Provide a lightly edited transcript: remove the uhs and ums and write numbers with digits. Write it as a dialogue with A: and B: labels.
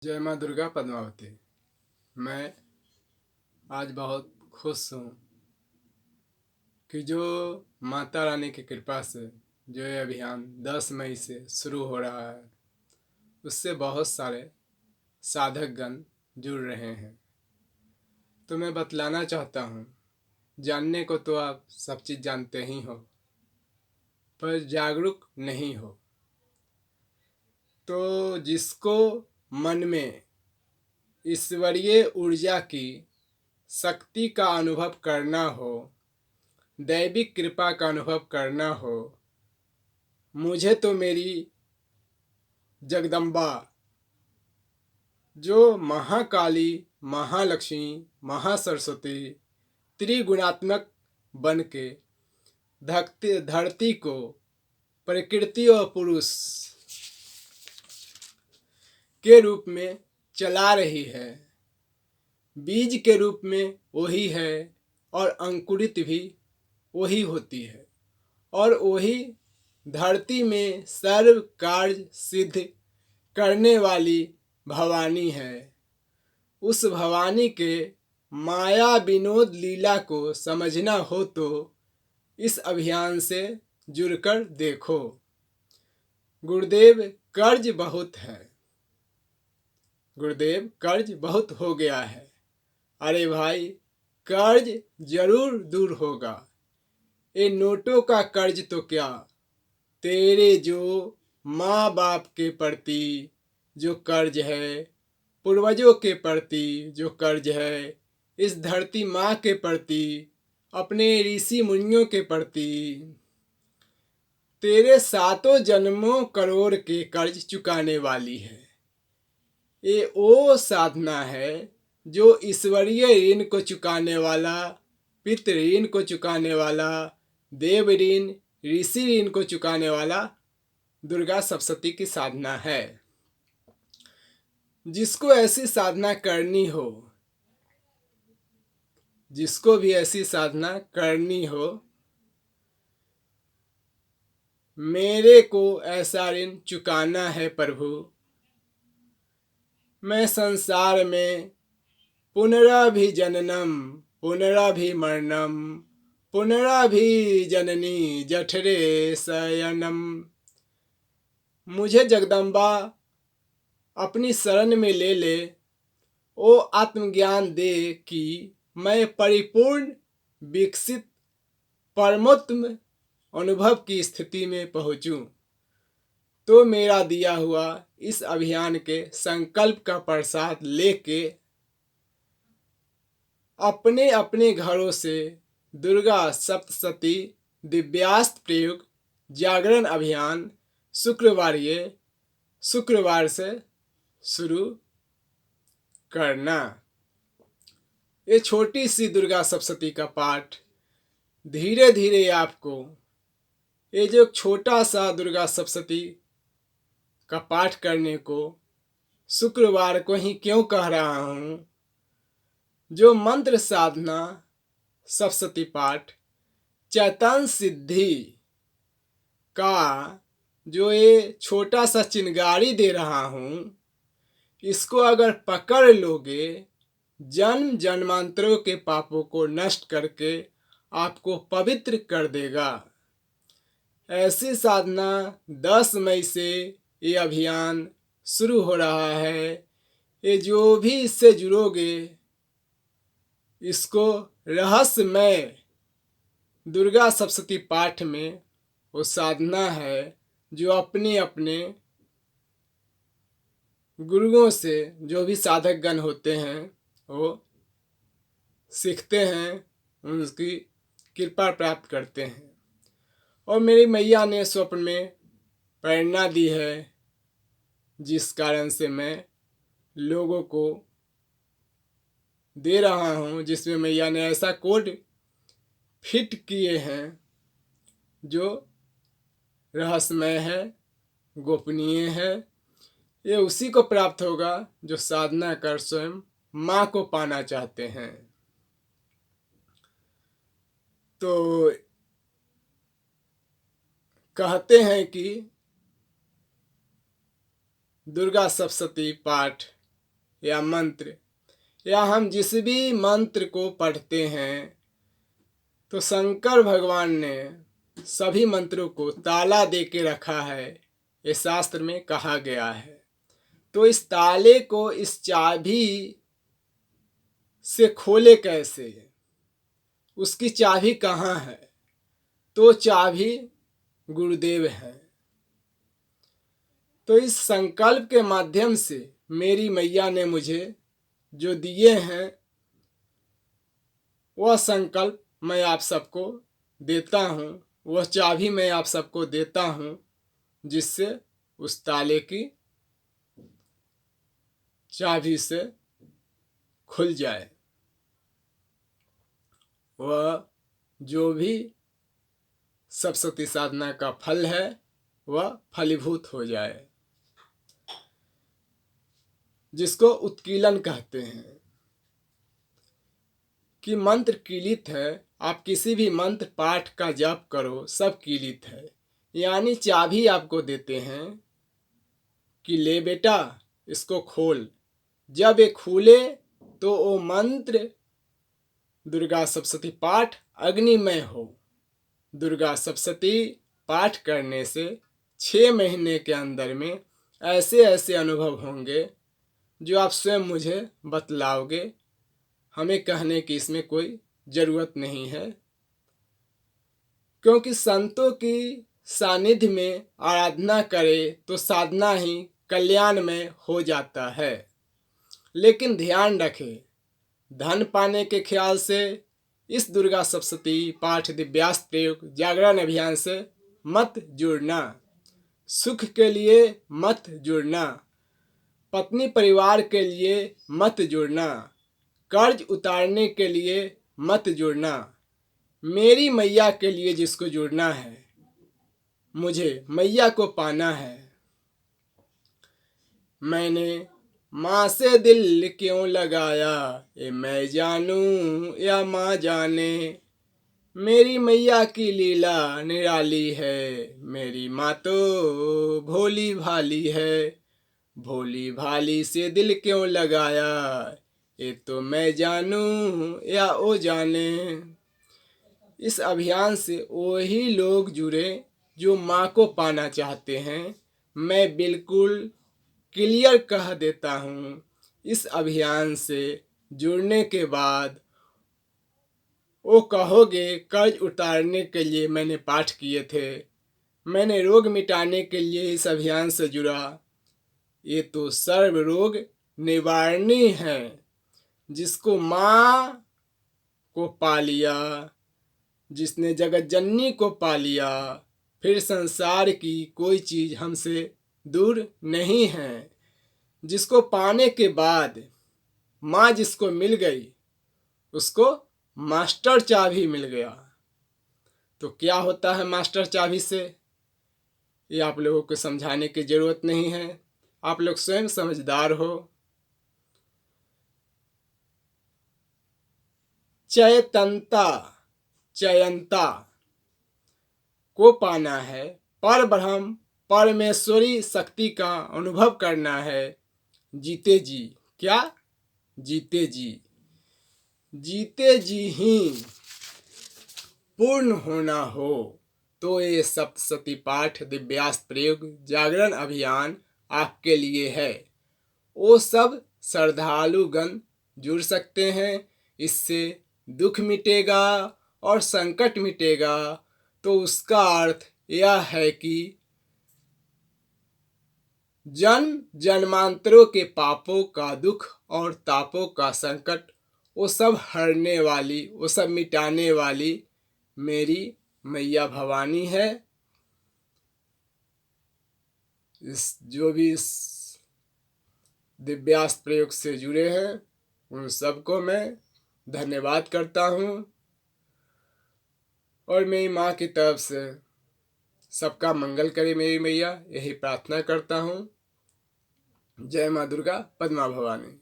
A: जय माँ दुर्गा पद्मावती। मैं आज बहुत खुश हूँ कि जो माता रानी की कृपा से जो ये अभियान 10 मई से शुरू हो रहा है उससे बहुत सारे साधकगण जुड़ रहे हैं। तो मैं बतलाना चाहता हूँ, जानने को तो आप सब चीज़ जानते ही हो पर जागरूक नहीं हो। तो जिसको मन में ईश्वरीय ऊर्जा की शक्ति का अनुभव करना हो, दैविक कृपा का अनुभव करना हो, मुझे तो मेरी जगदम्बा जो महाकाली, महालक्ष्मी, महासरस्वती त्रिगुणात्मक बन के धरती को प्रकृति और पुरुष के रूप में चला रही है, बीज के रूप में वही है और अंकुरित भी वही होती है और वही धरती में सर्व कार्य सिद्ध करने वाली भवानी है। उस भवानी के माया विनोद लीला को समझना हो तो इस अभियान से जुड़कर देखो। गुरुदेव कर्ज बहुत है, गुरुदेव कर्ज बहुत हो गया है। अरे भाई, कर्ज जरूर दूर होगा। ये नोटों का कर्ज तो क्या, तेरे जो माँ बाप के प्रति जो कर्ज है, पूर्वजों के प्रति जो कर्ज है, इस धरती माँ के प्रति, अपने ऋषि मुनियों के प्रति, तेरे सातों जन्मों करोड़ के कर्ज चुकाने वाली है। ये वो साधना है जो ईश्वरीय ऋण को चुकाने वाला, पितृ ऋण को चुकाने वाला, देव ऋण, ऋषि ऋण को चुकाने वाला दुर्गा सप्तशती की साधना है। जिसको ऐसी साधना करनी हो, जिसको भी ऐसी साधना करनी हो, मेरे को ऐसा ऋण चुकाना है प्रभु। मैं संसार में पुनरभिजननम पुनरभिमरणम पुनरभिजननी जठरे शयनम। मुझे जगदम्बा अपनी शरण में ले ले, ओ आत्मज्ञान दे कि मैं परिपूर्ण विकसित परमोत्तम अनुभव की स्थिति में पहुंचूं। तो मेरा दिया हुआ इस अभियान के संकल्प का प्रसाद लेके अपने अपने घरों से दुर्गा सप्तशती दिव्यास्त्र प्रयोग जागरण अभियान शुक्रवार से शुरू करना। ये छोटी सी दुर्गा सप्तशती का पाठ धीरे धीरे आपको, ये जो छोटा सा दुर्गा सप्तशती का पाठ करने को शुक्रवार को ही क्यों कह रहा हूँ, जो मंत्र साधना सप्तशती पाठ चैतन्य सिद्धि का जो ये छोटा सा चिंगारी दे रहा हूँ, इसको अगर पकड़ लोगे, जन्म जन्मांतरों के पापों को नष्ट करके आपको पवित्र कर देगा। ऐसी साधना 10 मई से ये अभियान शुरू हो रहा है। ये जो भी इससे जुड़ोगे, इसको रहस्यमय दुर्गा सप्तशती पाठ में वो साधना है जो अपने अपने गुरुओं से, जो भी साधक गण होते हैं वो सीखते हैं, उनकी कृपा प्राप्त करते हैं। और मेरी मैया ने स्वप्न में प्रेरणा दी है, जिस कारण से मैं लोगों को दे रहा हूँ, जिसमें मैया ने ऐसा कोड फिट किए हैं जो रहस्यमय है, गोपनीय है। ये उसी को प्राप्त होगा जो साधना कर स्वयं माँ को पाना चाहते हैं। तो कहते हैं कि दुर्गा सप्तशती पाठ या मंत्र या हम जिस भी मंत्र को पढ़ते हैं, तो शंकर भगवान ने सभी मंत्रों को ताला दे के रखा है, ये शास्त्र में कहा गया है। तो इस ताले को इस चाबी से खोले कैसे, उसकी चाबी कहाँ है? तो चाबी गुरुदेव है। तो इस संकल्प के माध्यम से मेरी मैया ने मुझे जो दिए हैं, वह संकल्प मैं आप सबको देता हूँ, वह चाबी मैं आप सबको देता हूँ, जिससे उस ताले की चाबी से खुल जाए, वह जो भी सप्तशती साधना का फल है वह फलीभूत हो जाए, जिसको उत्कीलन कहते हैं। कि मंत्र कीलित है, आप किसी भी मंत्र पाठ का जप करो, सब कीलित है। यानी चाबी आपको देते हैं कि ले बेटा इसको खोल। जब ये खुले तो वो मंत्र दुर्गा सप्तशती पाठ अग्निमय हो। दुर्गा सप्तशती पाठ करने से 6 महीने के अंदर में ऐसे ऐसे अनुभव होंगे जो आप स्वयं मुझे बतलाओगे। हमें कहने की इसमें कोई ज़रूरत नहीं है, क्योंकि संतों की सानिध्य में आराधना करे तो साधना ही कल्याणमय हो जाता है। लेकिन ध्यान रखें, धन पाने के ख्याल से इस दुर्गा सप्तशती पाठ दिव्यास्त्र प्रयोग जागरण अभियान से मत जुड़ना। सुख के लिए मत जुड़ना, पत्नी परिवार के लिए मत जुड़ना, कर्ज उतारने के लिए मत जुड़ना। मेरी मैया के लिए जिसको जुड़ना है, मुझे मैया को पाना है। मैंने माँ से दिल क्यों लगाया, ये मैं जानूं या माँ जाने। मेरी मैया की लीला निराली है, मेरी माँ तो भोली भाली है। भोली भाली से दिल क्यों लगाया, ये तो मैं जानूं या वो जाने। इस अभियान से वही लोग जुड़े जो माँ को पाना चाहते हैं। मैं बिल्कुल क्लियर कह देता हूँ, इस अभियान से जुड़ने के बाद वो कहोगे कर्ज उतारने के लिए मैंने पाठ किए थे, मैंने रोग मिटाने के लिए इस अभियान से जुड़ा। ये तो सर्व रोग निवारणी है। जिसको माँ को पा लिया, जिसने जगत जननी को पा लिया, फिर संसार की कोई चीज़ हमसे दूर नहीं है। जिसको पाने के बाद माँ जिसको मिल गई, उसको मास्टर चाबी मिल गया। तो क्या होता है मास्टर चाबी से, ये आप लोगों को समझाने की ज़रूरत नहीं है, आप लोग स्वयं समझदार हो। चयंता को पाना है, पर ब्रह्म परमेश्वरी शक्ति का अनुभव करना है। जीते जी, क्या जीते जी ही पूर्ण होना हो, तो ये सप्तशती पाठ दिव्यास्त्र प्रयोग जागरण अभियान आपके लिए है। वो सब श्रद्धालुगण जुड़ सकते हैं। इससे दुख मिटेगा और संकट मिटेगा। तो उसका अर्थ यह है कि जन्म जन्मांतरों के पापों का दुख और तापों का संकट वो सब हरने वाली, वो सब मिटाने वाली मेरी मैया भवानी है। जो भी इस दिव्यास्त्र प्रयोग से जुड़े हैं उन सबको मैं धन्यवाद करता हूँ, और मेरी माँ की तरफ से सबका मंगल करे मेरी मैया, यही प्रार्थना करता हूँ। जय माँ दुर्गा, पद्मा भवानी।